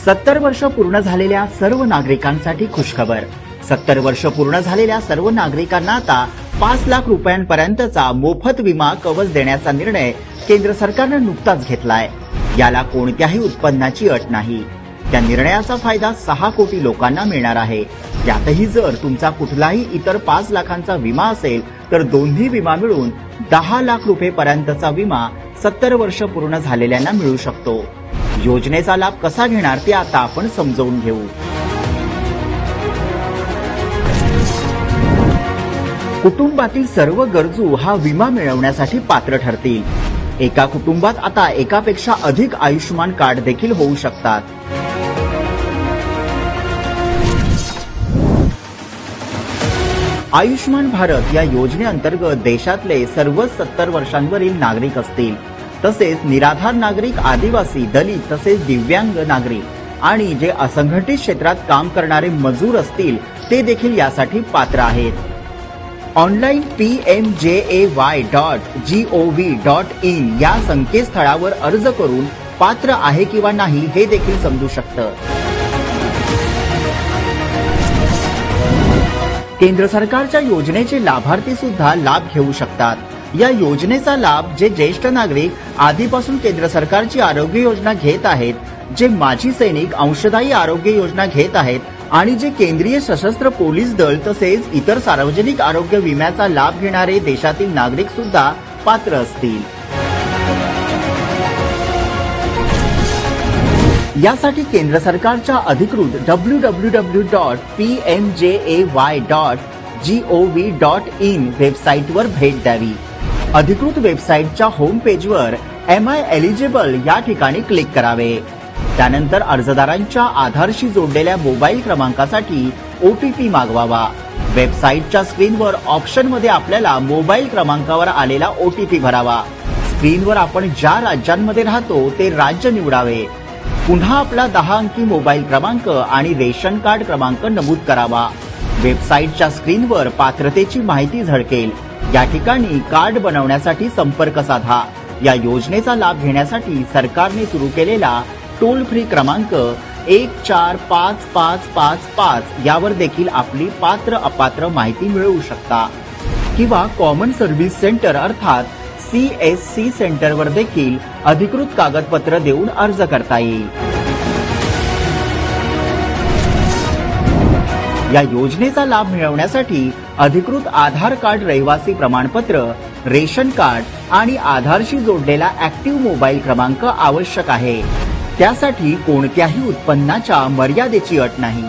70 वर्ष पूर्ण झालेल्या सर्व नागरिकांसाठी खुशखबर। 70 वर्ष पूर्ण झालेल्या सर्व नागरिकांना आता 5 लाख रुपयांपर्यंतचा मोफत विमा कवच देण्याचा निर्णय केंद्र सरकारने नुकताच घेतलाय। याला कोणत्याही उत्पन्नाची अट नाही। त्या निर्णयाचा फायदा 6 कोटी लोकांना मिळणार आहे। यातही जर तुमचा कुठलाही इतर 5 लाखांचा विमा असेल तर दोन्ही विमा मिळून 10 लाख रुपयांपर्यंतचा विमा 70 वर्ष पूर्ण झालेल्यांना मिळू शकतो। योजनेचा लाभ कसा घेणार ते आता आपण समजावून घेऊ। कुटुंबातील सर्व गरजू हा विमा मिळवण्यासाठी पात्र ठरतील। एका कुटुंबात आता एकापेक्षा अधिक आयुष्यमान कार्ड देखील होऊ शकतात। आयुष्यमान भारत या योजनेअंतर्गत देशातले सर्व 70 वर्षांवरील नागरिक असतील, तसेच निराधार नागरिक, आदिवासी, दलित तसेच दिव्यांग नागरिक आणि जे असंघटित क्षेत्रात काम करणारे मजूर असतील ते देखील यासाठी पात्र आहेत। ऑनलाईन pmjay.gov.in या संकेतस्थळावर अर्ज करून पात्र आहे किंवा नाही हे देखील समजू शकतं। केंद्र सरकारच्या योजनेचे लाभार्थी सुद्धा लाभ घेऊ शकतात। या योजनेचा लाभ जे ज्येष्ठ नागरिक आधीपासून केंद्र सरकारची आरोग्य योजना घेत आहेत, जे माजी सैनिक अंशदायी आरोग्य योजना घेत आहेत आणि जे केंद्रीय सशस्त्र पोलीस दल तसेच इतर सार्वजनिक आरोग्य विम्याचा लाभ घेणारे देशातील नागरिक सुद्धा पात्र असतील। यासाठी केंद्र सरकारच्या अधिकृत www.pmjay.gov.in वेबसाईटवर भेट द्यावी। अधिकृत वेबसाईटच्या होम पेजवर एम आय एलिजिबल या ठिकाणी क्लिक करावे। त्यानंतर अर्जदारांच्या आधारशी जोडलेल्या मोबाईल क्रमांकासाठी OTP मागवावा। वेबसाईटच्या स्क्रीनवर ऑप्शनमध्ये आपल्याला मोबाईल क्रमांकावर आलेला OTP भरावा। स्क्रीनवर आपण ज्या राज्यांमध्ये राहतो ते राज्य निवडावे। पुन्हा आपला 10 अंकी मोबाईल क्रमांक आणि रेशन कार्ड क्रमांक नमूद करावा। वेबसाईटच्या स्क्रीनवर पात्रतेची माहिती झळकेल। या ठिकाणी कार्ड बनवण्यासाठी संपर्क साधा। या योजनेचा लाभ घेण्यासाठी सरकारने सुरू केलेला टोल फ्री क्रमांक 145555 यावर देखील आपली पात्र अपात्र माहिती मिळवू शकता किंवा कॉमन सर्व्हिस सेंटर अर्थात CSC सेंटरवर देखील अधिकृत कागदपत्र देऊन अर्ज करता येईल। या योजनेचा लाभ मिळवण्यासाठी अधिकृत आधार कार्ड, रहिवासी प्रमाणपत्र, रेशन कार्ड आणि आधारशी जोडलेला ऍक्टिव्ह मोबाईल क्रमांक आवश्यक आहे। त्यासाठी कोणत्याही उत्पन्नाच्या मर्यादेची अट नाही।